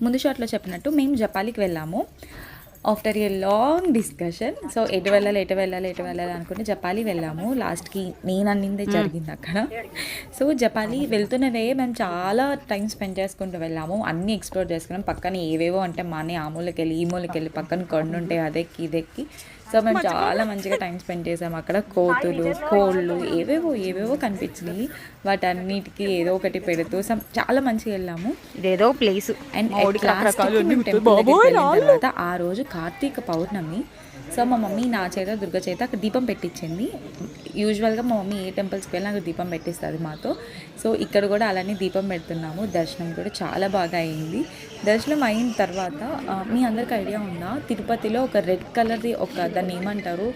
ముందు షాట్లో చెప్పినట్టు మేము జపాలికి వెళ్ళాము after a long discussion. So ఎటు వెళ్ళాలి అనుకుంటే జపాలి వెళ్ళాము. లాస్ట్కి నేను అన్నిందే జరిగింది అక్కడ. సో జపాలి వెళ్తున్న వే మేము చాలా టైం స్పెండ్ చేసుకుంటూ వెళ్ళాము. అన్నీ ఎక్స్ప్లోర్ చేసుకున్నాం. పక్కన ఏవేవో అంటే మా అన్నీ ఆ మూలకి వెళ్ళి ఈ మూలకి వెళ్ళి పక్కన కొండ ఉంటే అదెక్కి ఇదెక్కి. సో మేము చాలా మంచిగా టైం స్పెండ్ చేసాము అక్కడ. కోతులు, కోళ్ళు ఏవేవో కనిపించినాయి. వాటన్నిటికీ ఏదో ఒకటి పెడుతూ చాలా మంచిగా వెళ్ళాము. ఇదేదో ప్లేస్. అండ్ తర్వాత ఆ రోజు కార్తీక పౌర్ణమి. సో మా మమ్మీ నా చేత దుర్గ చేత అక్కడ దీపం పెట్టించింది. యూజువల్గా మా మమ్మీ ఏ టెంపుల్స్కి వెళ్ళినా అక్కడ దీపం పెట్టిస్తుంది మాతో. సో ఇక్కడ కూడా అలానే దీపం పెడుతున్నాము. దర్శనం కూడా చాలా బాగా అయింది. దర్శనం అయిన తర్వాత మీ అందరికి ఐడియా ఉందా, తిరుపతిలో ఒక రెడ్ కలర్ది దాన్ని ఏమంటారు,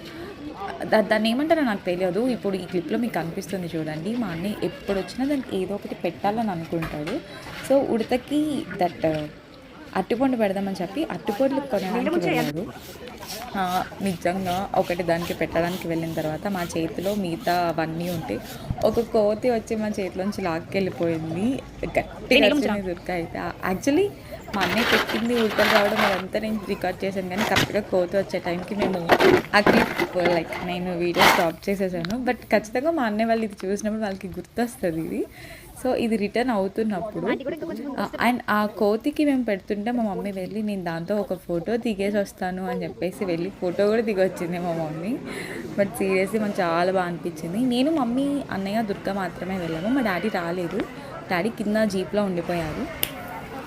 దాన్ని ఏమంటారో నాకు తెలియదు. ఇప్పుడు ఈ క్లిప్లో మీకు కనిపిస్తుంది చూడండి. మా అన్నయ్య ఎప్పుడు వచ్చినా దానికి ఏదో ఒకటి పెట్టాలని అనుకుంటాడు. సో ఉడతకి అరటిపండు పెడదామని చెప్పి అరటిపండ్లు కొనడానికి వెళ్ళాడు. నిజంగా ఒకటి దానికి పెట్టడానికి వెళ్ళిన తర్వాత మా చేతిలో మిగతా అవన్నీ ఉంటే ఒక కోతి వచ్చి మా చేతిలోంచి లాక్కెళ్ళిపోయింది. గట్టిగా దుర్గా అయితే యాక్చువల్లీ మా అన్నయ్య పెట్టింది ఉడతలు రావడం అదంతా నేను రికార్డ్ చేశాను. కానీ కరెక్ట్గా కోతి వచ్చే టైంకి మేము ఆ క్లిప్ నేను వీడియో స్టాప్ చేసేసాను. బట్ ఖచ్చితంగా మా అన్నయ్య వాళ్ళు ఇది చూసినప్పుడు వాళ్ళకి గుర్తొస్తుంది ఇది. సో ఇది రిటర్న్ అవుతున్నప్పుడు అండ్ ఆ కోతికి మేము పెడుతుంటే మా మమ్మీ వెళ్ళి నేను దాంతో ఒక ఫోటో దిగేసి వస్తాను అని చెప్పేసి వెళ్ళి ఫోటో కూడా దిగొచ్చింది మా మమ్మీ. బట్ సీరియస్లీ మనకు చాలా బాగా అనిపించింది. నేను మమ్మీ అన్నయ్య దుర్గా మాత్రమే వెళ్ళాము. మా డాడీ రాలేదు. డాడీ కింద జీప్లో ఉండిపోయారు.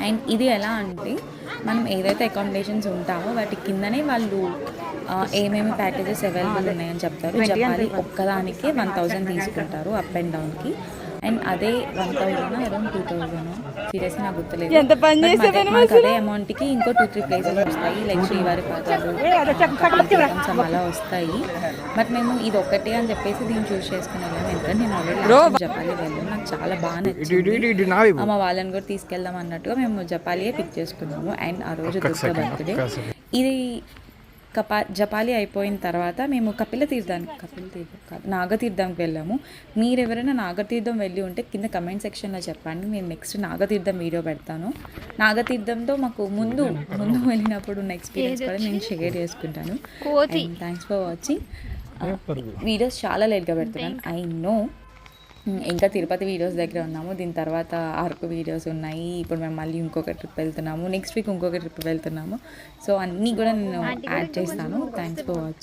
అండ్ ఇది ఎలా అంటే మనం ఏదైతే అకామిడేషన్స్ ఉంటామో వాటి కిందనే వాళ్ళు ఏమేమి ప్యాకేజెస్ అవైలబుల్ ఉన్నాయని చెప్తారు. జపాలి ఒక్కదానికి 1000 తీసుకుంటారు అప్ అండ్ డౌన్కి. అండ్ అదే 1000 అరౌండ్ 2000 సీరియస్గా నాకు గుర్తులేదు. మనకు అదే అమౌంట్కి ఇంకో 2-3 ప్లేసెస్ వస్తాయి. లైక్ శ్రీవారి పాదాలు అలా వస్తాయి. బట్ మేము ఇది ఒక్కటే అని చెప్పేసి దీన్ని చూస్ చేసుకుని వెళ్ళాము. ఎందుకంటే నేను ఆల్రెడీ జపాలి వెళ్ళాను. నాకు చాలా బాగా నచ్చింది. మా వాళ్ళని కూడా తీసుకెళ్దాం అన్నట్టుగా మేము జపాలియే పిక్ చేసుకున్నాము. అండ్ ఆ రోజు దుర్గా బర్త్డే. ఇది జపాలి అయిపోయిన తర్వాత మేము నాగతీర్థంకి వెళ్ళాము. మీరు ఎవరైనా నాగతీర్థం వెళ్ళి ఉంటే కింద కమెంట్ సెక్షన్లో చెప్పండి. నేను నెక్స్ట్ నాగతీర్థం వీడియో పెడతాను. నాగతీర్థంతో మాకు ముందు వెళ్ళినప్పుడు ఉన్న ఎక్స్పీరియన్స్ కూడా నేను షేర్ చేసుకుంటాను. Thanks for watching. వీడియోస్ చాలా లేట్గా పెడుతున్నాను, ఐ నో. ఇంకా తిరుపతి వీడియోస్ దగ్గర ఉన్నాము. దీని తర్వాత అరకు వీడియోస్ ఉన్నాయి. ఇప్పుడు మేము మళ్ళీ ఇంకొక ట్రిప్ వెళ్తున్నాము. నెక్స్ట్ వీక్ ఇంకొక ట్రిప్ వెళ్తున్నాము. సో అన్నీ కూడా నేను యాడ్ చేస్తాను. Thanks for watching.